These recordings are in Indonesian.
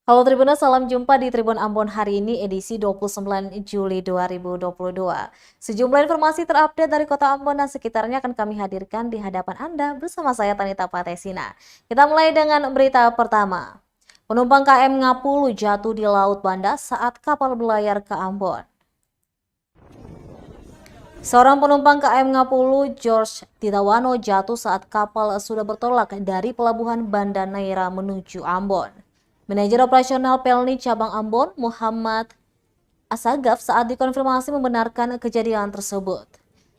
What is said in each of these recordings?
Halo Tribuners, salam jumpa di Tribun Ambon hari ini edisi 29 Juli 2022. Sejumlah informasi terupdate dari Kota Ambon dan sekitarnya akan kami hadirkan di hadapan Anda bersama saya Tanita Patesina. Kita mulai dengan berita pertama. Penumpang KM Ngapulu jatuh di Laut Banda saat kapal berlayar ke Ambon. Seorang penumpang KM Ngapulu, George Titawano, jatuh saat kapal sudah bertolak dari pelabuhan Banda Neira menuju Ambon. Manajer operasional Pelni Cabang Ambon, Muhammad Asagaf, saat dikonfirmasi membenarkan kejadian tersebut.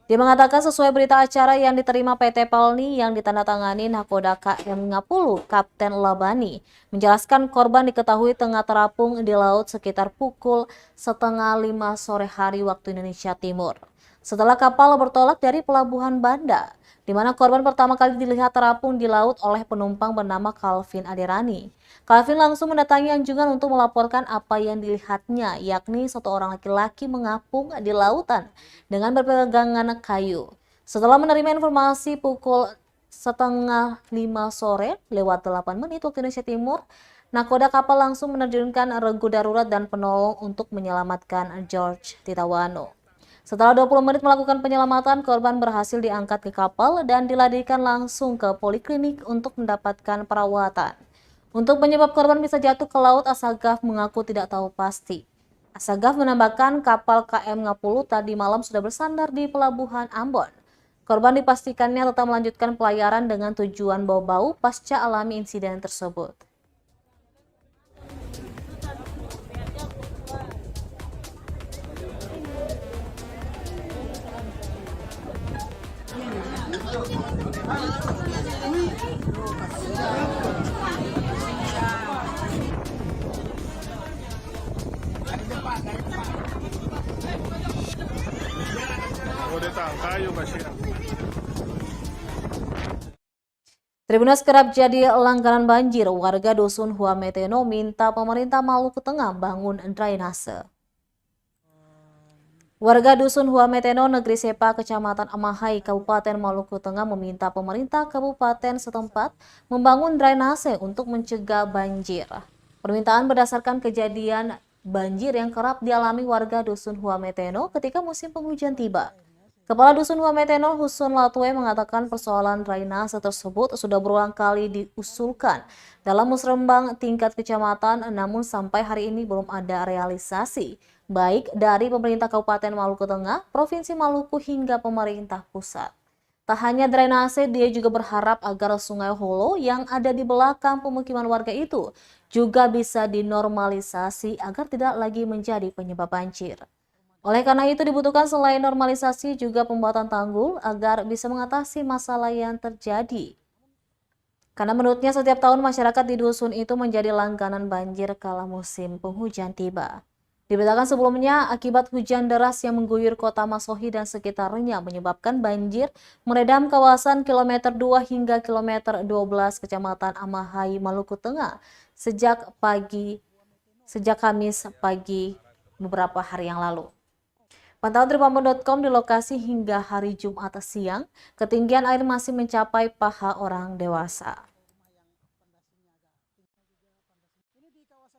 Dia mengatakan sesuai berita acara yang diterima PT Pelni yang ditandatangani Nakoda KM Ngapulu, Kapten Labani, menjelaskan korban diketahui tengah terapung di laut sekitar pukul 4:30 sore hari waktu Indonesia Timur. Setelah kapal bertolak dari pelabuhan Banda, di mana korban pertama kali dilihat terapung di laut oleh penumpang bernama Calvin Aderani. Calvin langsung mendatangi anjungan untuk melaporkan apa yang dilihatnya, yakni satu orang laki-laki mengapung di lautan dengan berpegangan kayu. Setelah menerima informasi pukul 4:30 sore lewat 8 menit waktu Indonesia Timur, nakoda kapal langsung menerjunkan regu darurat dan penolong untuk menyelamatkan George Titawano. Setelah 20 menit melakukan penyelamatan, korban berhasil diangkat ke kapal dan dilarikan langsung ke poliklinik untuk mendapatkan perawatan. Untuk penyebab korban bisa jatuh ke laut, Asagaf mengaku tidak tahu pasti. Asagaf menambahkan kapal KM Ngapulu tadi malam sudah bersandar di pelabuhan Ambon. Korban dipastikannya tetap melanjutkan pelayaran dengan tujuan Bau-Bau pasca alami insiden tersebut. Tribuners kerap jadi langganan banjir. Warga Dusun Huameteno minta pemerintah Maluku Tengah bangun drainase. Warga Dusun Huameteno, Negeri Sepa, Kecamatan Amahai, Kabupaten Maluku Tengah meminta pemerintah kabupaten setempat membangun drainase untuk mencegah banjir. Permintaan berdasarkan kejadian banjir yang kerap dialami warga Dusun Huameteno ketika musim penghujan tiba. Kepala Dusun Huameteno, Husun Latwe, mengatakan persoalan drainase tersebut sudah berulang kali diusulkan dalam musrembang tingkat kecamatan, namun sampai hari ini belum ada realisasi, baik dari pemerintah Kabupaten Maluku Tengah, Provinsi Maluku, hingga pemerintah pusat. Tak hanya drainase, dia juga berharap agar Sungai Holo yang ada di belakang pemukiman warga itu juga bisa dinormalisasi agar tidak lagi menjadi penyebab banjir. Oleh karena itu dibutuhkan selain normalisasi juga pembuatan tanggul agar bisa mengatasi masalah yang terjadi. Karena menurutnya setiap tahun masyarakat di dusun itu menjadi langganan banjir kala musim penghujan tiba. Diberitakan sebelumnya, akibat hujan deras yang mengguyur kota Masohi dan sekitarnya menyebabkan banjir merendam kawasan kilometer 2 hingga kilometer 12 Kecamatan Amahai, Maluku Tengah sejak Kamis pagi beberapa hari yang lalu. Pantauan tribunambon.com di lokasi hingga hari Jumat siang, ketinggian air masih mencapai paha orang dewasa. Ini di kawasan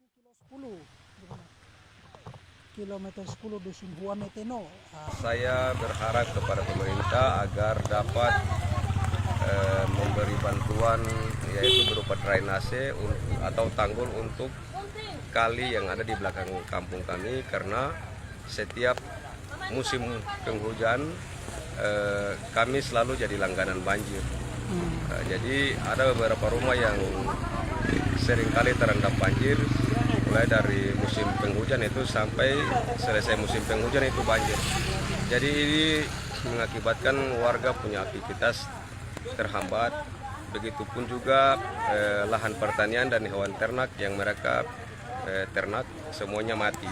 kilometer 10 Dusun Huameteno. Saya berharap kepada pemerintah agar dapat memberi bantuan, yaitu berupa drainase atau tanggul untuk kali yang ada di belakang kampung kami, karena setiap musim penghujan kami selalu jadi langganan banjir. Jadi ada beberapa rumah yang seringkali terendam banjir, mulai dari musim penghujan itu sampai selesai musim penghujan itu banjir. Jadi ini mengakibatkan warga punya aktivitas terhambat. Begitupun juga lahan pertanian dan hewan ternak yang mereka ternak semuanya mati.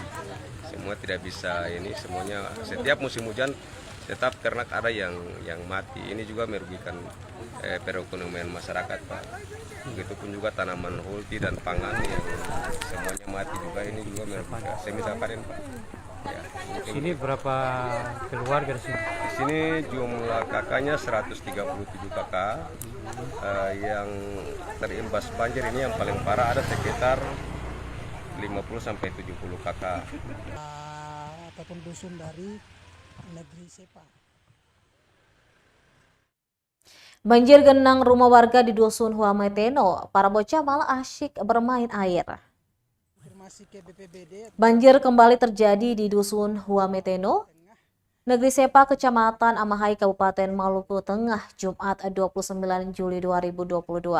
Semua tidak bisa ini, semuanya setiap musim hujan tetap ternak ada yang mati. Ini juga merugikan perekonomian masyarakat, Pak. Begitupun juga tanaman hulti dan pangan yang semuanya mati juga, ini juga merugikan. Semisal panen, Pak. Ya, Sini berapa keluarga di sini? di sini jumlah kakaknya 137 kakak yang terimbas banjir. Ini yang paling parah ada sekitar 50 sampai 70 kakak. Ataupun dusun dari negeri Sepa. Banjir genang rumah warga di Dusun Huameteno. Para bocah malah asyik bermain air. Informasi ke BPBD. Banjir kembali terjadi di Dusun Huameteno, Negeri Sepa, Kecamatan Amahai, Kabupaten Maluku Tengah, Jumat 29 Juli 2022.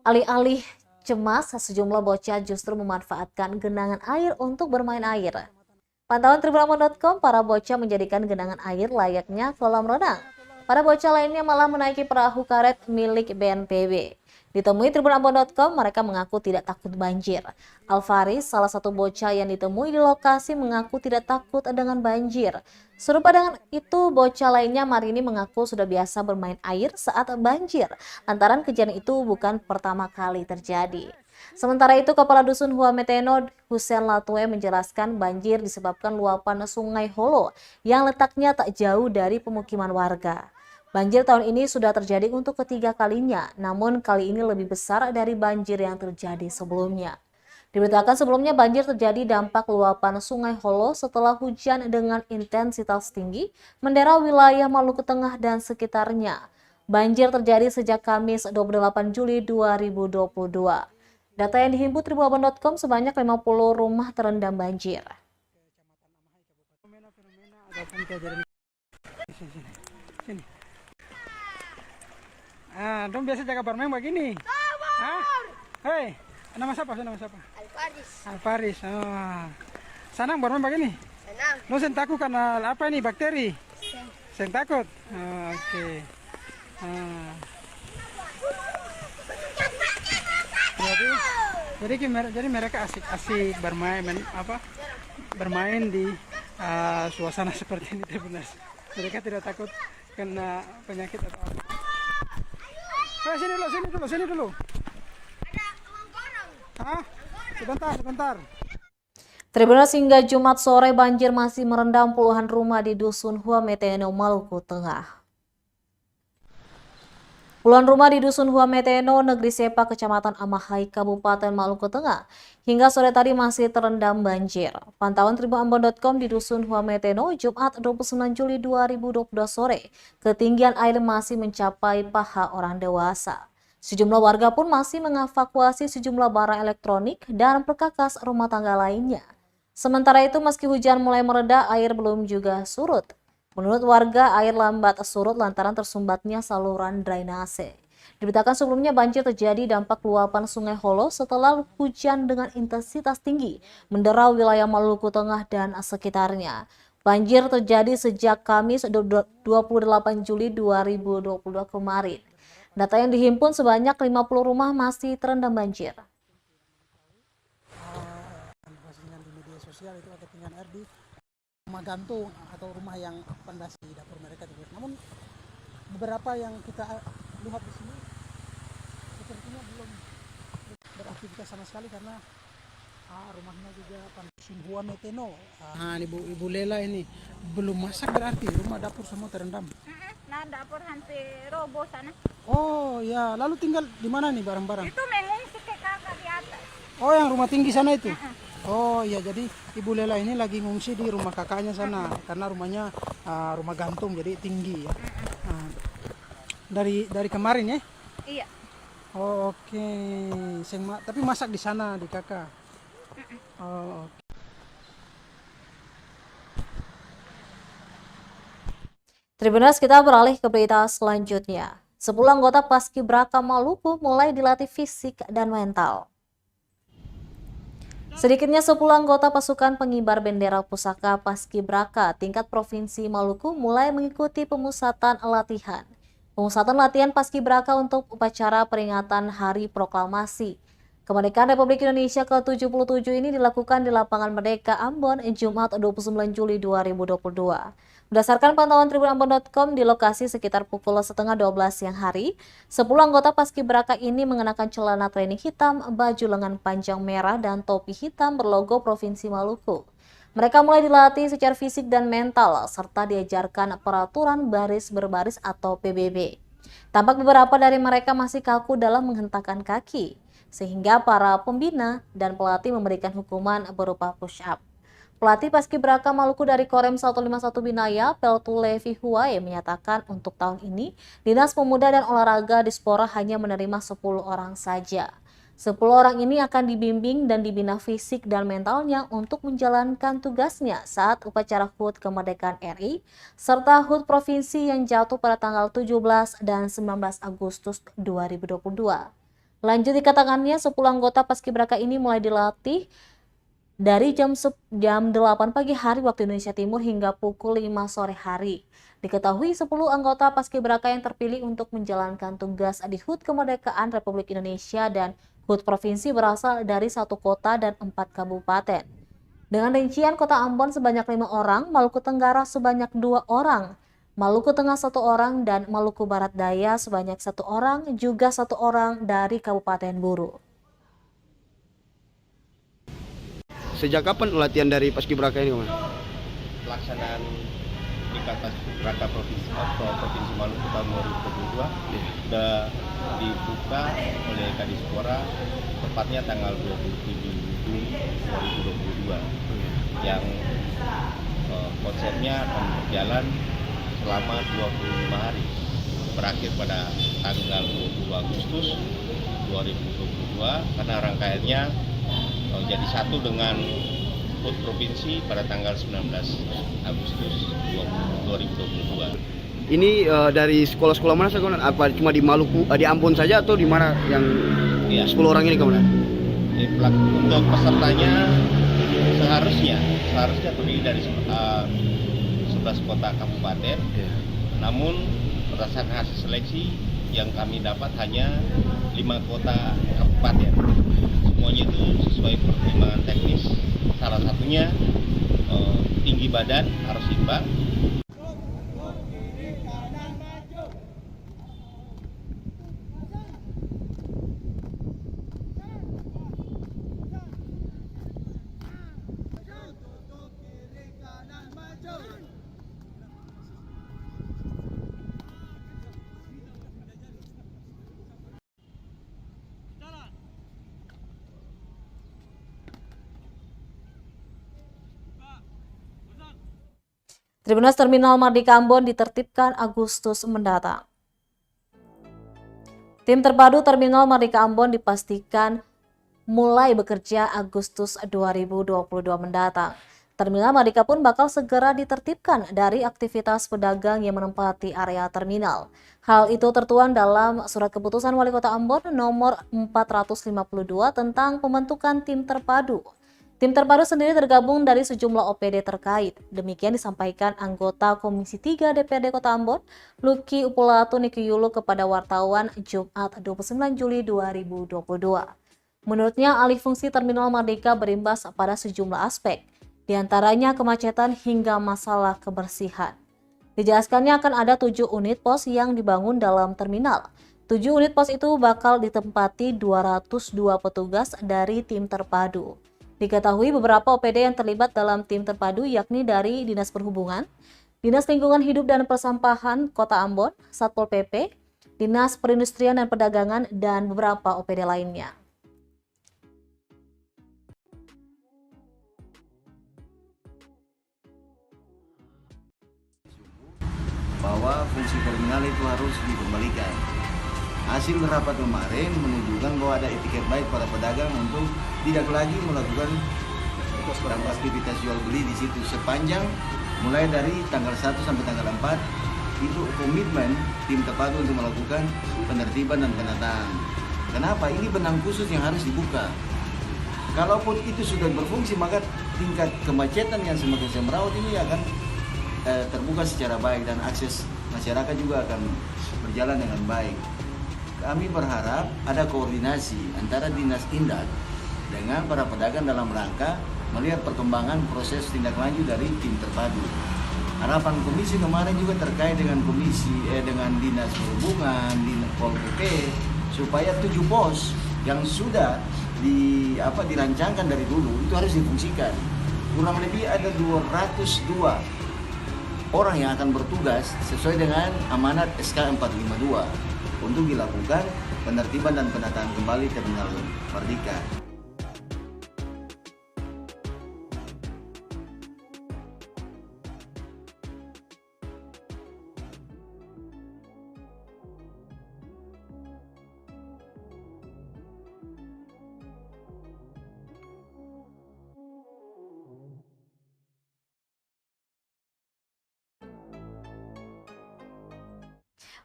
Alih-alih cemas, sejumlah bocah justru memanfaatkan genangan air untuk bermain air. Pantauan tribunambon.com, para bocah menjadikan genangan air layaknya kolam renang. Para bocah lainnya malah menaiki perahu karet milik BNPB. Ditemui tribunambon.com, mereka mengaku tidak takut banjir. Alvaris, salah satu bocah yang ditemui di lokasi, mengaku tidak takut dengan banjir. Serupa dengan itu, bocah lainnya Marini mengaku sudah biasa bermain air saat banjir. Lantaran kejadian itu bukan pertama kali terjadi. Sementara itu, Kepala Dusun Huameteno, Husein Latwe, menjelaskan banjir disebabkan luapan Sungai Holo yang letaknya tak jauh dari pemukiman warga. Banjir tahun ini sudah terjadi untuk ketiga kalinya, namun kali ini lebih besar dari banjir yang terjadi sebelumnya. Diberitakan sebelumnya banjir terjadi dampak luapan Sungai Holo setelah hujan dengan intensitas tinggi mendera wilayah Maluku Tengah dan sekitarnya. Banjir terjadi sejak Kamis 28 Juli 2022. Data yang dihimpun tribunambon.com, sebanyak 50 rumah terendam banjir. Sini. Dong biasa jaga bermain begini. Hei, nama siapa? Alvaris. Senang bermain begini? Senang. Lo sen takut karena apa ini, bakteri? Sen takut? Oke. Jadi mereka asik bermain di suasana seperti ini, benar. Mereka tidak takut kena penyakit atau apa. Sini dulu. Sebentar. Tribuners, hingga Jumat sore banjir masih merendam puluhan rumah di Dusun Huameteno, Maluku Tengah. Puluhan rumah di Dusun Huameteno, Negeri Sepa, Kecamatan Amahai, Kabupaten Maluku Tengah, hingga sore tadi masih terendam banjir. Pantauan tribunambon.com di Dusun Huameteno, Jumat 29 Juli 2022 sore, ketinggian air masih mencapai paha orang dewasa. Sejumlah warga pun masih mengevakuasi sejumlah barang elektronik dan perkakas rumah tangga lainnya. Sementara itu, meski hujan mulai mereda, air belum juga surut. Menurut warga, air lambat surut lantaran tersumbatnya saluran drainase. Diberitakan sebelumnya banjir terjadi dampak luapan Sungai Holo setelah hujan dengan intensitas tinggi mendera wilayah Maluku Tengah dan sekitarnya. Banjir terjadi sejak Kamis 28 Juli 2022 kemarin. Data yang dihimpun, sebanyak 50 rumah masih terendam banjir. Postingan di media sosial itu ada ketinggian air di rumah gantung atau rumah yang pendas di dapur mereka juga. Namun beberapa yang kita lihat di sini sepertinya belum beraktivitas sama sekali karena rumahnya juga Dusun Huameteno. Ibu Lela ini belum masak, berarti rumah dapur semua terendam. Nah, dapur hampir roboh sana. Oh ya, lalu tinggal di mana nih barang-barang? Itu mengungsi ke kakak di atas. Oh, yang rumah tinggi sana itu? Oh ya, jadi Ibu Lela ini lagi ngungsi di rumah kakaknya sana karena rumahnya rumah gantung, jadi tinggi ya. Dari kemarin ya? Iya. Oh, oke. Tapi masak di sana di kakak. Oh, oke. Tribuners, kita beralih ke berita selanjutnya. 10 anggota Paskibraka Maluku mulai dilatih fisik dan mental. Sedikitnya 10 anggota pasukan pengibar bendera pusaka Paskibraka tingkat Provinsi Maluku mulai mengikuti pemusatan latihan. Pemusatan latihan Paskibraka untuk upacara peringatan Hari Proklamasi Kemerdekaan Republik Indonesia ke-77 ini dilakukan di Lapangan Merdeka Ambon, Jumat 29 Juli 2022. Berdasarkan pantauan tribunambon.com, di lokasi sekitar pukul 11:30 siang hari, 10 anggota Paskibraka ini mengenakan celana training hitam, baju lengan panjang merah, dan topi hitam berlogo Provinsi Maluku. Mereka mulai dilatih secara fisik dan mental, serta diajarkan peraturan baris berbaris atau PBB. Tampak beberapa dari mereka masih kaku dalam menghentakkan kaki. sehingga para pembina dan pelatih memberikan hukuman berupa push-up. Pelatih Paskibraka Maluku dari Korem 151 Binaya, Peltulevi Huai, menyatakan untuk tahun ini, Dinas Pemuda dan Olahraga Dispora hanya menerima 10 orang saja. 10 orang ini akan dibimbing dan dibina fisik dan mentalnya untuk menjalankan tugasnya saat upacara HUT Kemerdekaan RI serta HUT Provinsi yang jatuh pada tanggal 17 dan 19 Agustus 2022. Lanjut dikatakannya, 10 anggota Paskibraka ini mulai dilatih dari jam 8 pagi hari waktu Indonesia Timur hingga pukul 5 sore hari. Diketahui 10 anggota Paskibraka yang terpilih untuk menjalankan tugas di HUT Kemerdekaan Republik Indonesia dan HUT Provinsi berasal dari 1 kota dan 4 kabupaten. Dengan rincian Kota Ambon sebanyak 5 orang, Maluku Tenggara sebanyak 2 orang, Maluku Tengah 1 orang, dan Maluku Barat Daya sebanyak 1 orang, juga 1 orang dari Kabupaten Buru. Sejak kapan latihan dari Paskibraka ini, Mas? Pelaksanaan Tingkat Paskibraka Provinsi Maluku tahun 2022 sudah dibuka oleh Kadispora tepatnya tanggal 27 Juli 2022 yang konsepnya akan berjalan selama 25 hari berakhir pada tanggal 22 Agustus 2022 karena rangkaiannya jadi satu dengan HUT Provinsi pada tanggal 19 Agustus 2022. Ini dari sekolah-sekolah mana, apa cuma di Maluku, di Ambon saja atau di mana yang 10 orang ini kemudian? Untuk pesertanya seharusnya terdiri dari 11 kota kabupaten. Namun berdasarkan hasil seleksi yang kami dapat hanya 5 kota kabupaten. Semuanya itu sesuai pertimbangan teknis. Salah satunya tinggi badan harus imbang. Tribunal Terminal Mardika Ambon ditertibkan Agustus mendatang. Tim terpadu Terminal Mardika Ambon dipastikan mulai bekerja Agustus 2022 mendatang. Terminal Mardika pun bakal segera ditertibkan dari aktivitas pedagang yang menempati area terminal. Hal itu tertuang dalam Surat Keputusan Wali Kota Ambon nomor 452 tentang pembentukan tim terpadu. Tim terpadu sendiri tergabung dari sejumlah OPD terkait. Demikian disampaikan anggota Komisi 3 DPRD Kota Ambon, Lucky Upulatu Nikiyulu kepada wartawan Jumat 29 Juli 2022. Menurutnya, alih fungsi Terminal Mardika berimbas pada sejumlah aspek, diantaranya kemacetan hingga masalah kebersihan. Dijelaskannya akan ada 7 unit pos yang dibangun dalam terminal. 7 unit pos itu bakal ditempati 202 petugas dari tim terpadu. Diketahui beberapa OPD yang terlibat dalam tim terpadu yakni dari Dinas Perhubungan, Dinas Lingkungan Hidup dan Persampahan Kota Ambon, Satpol PP, Dinas Perindustrian dan Perdagangan, dan beberapa OPD lainnya. Bahwa fungsi terminal itu harus dikembalikan. Hasil rapat kemarin menunjukkan bahwa ada etiket baik para pedagang untuk tidak lagi melakukan aktivitas jual beli di situ sepanjang mulai dari tanggal 1 sampai tanggal 4 itu komitmen tim terpadu untuk melakukan penertiban dan penataan. Kenapa? Ini benang khusus yang harus dibuka. Kalaupun itu sudah berfungsi, maka tingkat kemacetan yang semakin semrawut ini akan terbuka secara baik dan akses masyarakat juga akan berjalan dengan baik. Kami berharap ada koordinasi antara Dinas Indak dengan para pedagang dalam rangka melihat perkembangan proses tindak lanjut dari tim terpadu. Harapan komisi kemarin juga terkait dengan dengan Dinas Perhubungan, Dinas Pol PP supaya 7 pos yang sudah dirancangkan dari dulu itu harus difungsikan. Kurang lebih ada 202 orang yang akan bertugas sesuai dengan amanat SK 452. untuk dilakukan penertiban dan penataan kembali Terminal Merdeka.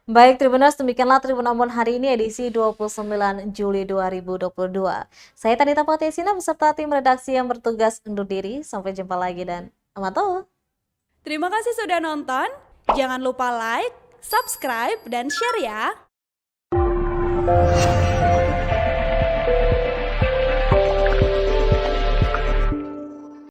Baik Tribuners, demikianlah Tribun Ambon hari ini edisi 29 Juli 2022. Saya Tanita Patesina beserta tim redaksi yang bertugas undur diri. Sampai jumpa lagi dan amatoh. Terima kasih sudah nonton. Jangan lupa like, subscribe, dan share ya.